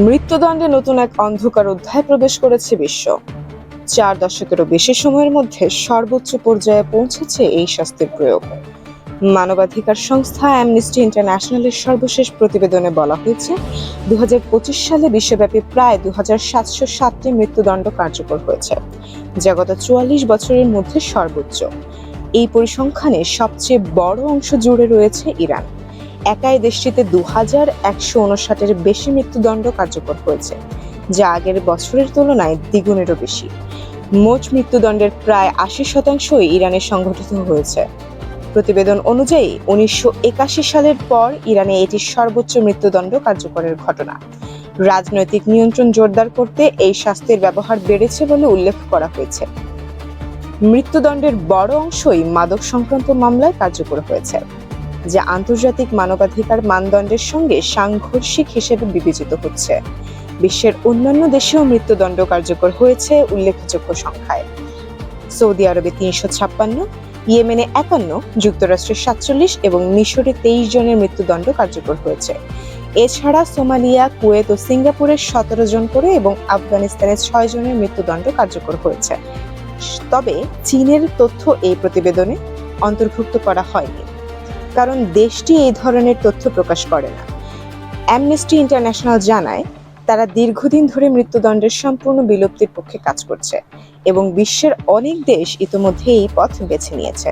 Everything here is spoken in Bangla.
মৃত্যুদণ্ডে নতুন এক অন্ধকার অধ্যায় প্রবেশ করেছে বিশ্ব। 4 দশকেরও বেশি সময়ের মধ্যে সর্বোচ্চ পর্যায়ে পৌঁছেছে এই শাস্তির প্রয়োগ। মানবাধিকার সংস্থা অ্যামনেস্টি ইন্টারন্যাশনালের সর্বশেষ প্রতিবেদনে বলা হয়েছে, 2025 সালে বিশ্বব্যাপী প্রায় 2707টি মৃত্যুদণ্ড কার্যকর হয়েছে, যা গত 44 বছরের মধ্যে সর্বোচ্চ। এই পরিসংখ্যানে সবচেয়ে বড় অংশ জুড়ে রয়েছে ইরান। একাই দেশটিতে 2159-এর বেশি মৃত্যুদণ্ড কার্যকর হয়েছে, যা আগের বছরের তুলনায় দ্বিগুণেরও বেশি। মোট মৃত্যুদণ্ডের প্রায় 80% ইরানে সংঘটিত হয়েছে। প্রতিবেদন অনুযায়ী 1981 সালের পর ইরানে এটি সর্বোচ্চ মৃত্যুদণ্ড কার্যকরের ঘটনা। রাজনৈতিক নিয়ন্ত্রণ জোরদার করতে এই শাস্তির ব্যবহার বেড়েছে বলে উল্লেখ করা হয়েছে। মৃত্যুদণ্ডের বড় অংশই মাদক সংক্রান্ত মামলায় কার্যকর হয়েছে, যা আন্তর্জাতিক মানবাধিকার মানদণ্ডের সঙ্গে সাংঘর্ষিক হিসেবে বিবেচিত হচ্ছে। বিশ্বের অন্যান্য দেশেও মৃত্যুদণ্ড কার্যকর হয়েছে উল্লেখযোগ্য সংখ্যায়। সৌদি আরবে 356, ইয়েমেনে 51, যুক্তরাষ্ট্রে 47 এবং মিশরে 23 জনের মৃত্যুদণ্ড কার্যকর হয়েছে। এছাড়া সোমালিয়া, কুয়েত ও সিঙ্গাপুরে 17 জন করে এবং আফগানিস্তানে 6 জনের মৃত্যুদণ্ড কার্যকর হয়েছে। তবে চীনের তথ্য এই প্রতিবেদনে অন্তর্ভুক্ত করা হয়নি, কারণ দেশটি এই ধরনের তথ্য প্রকাশ করে না। অ্যামনেস্টি ইন্টারন্যাশনাল জানায়, তারা দীর্ঘদিন ধরে মৃত্যুদণ্ডের সম্পূর্ণ বিলুপ্তির পক্ষে কাজ করছে এবং বিশ্বের অনেক দেশ ইতিমধ্যে এই পথ বেছে নিয়েছে।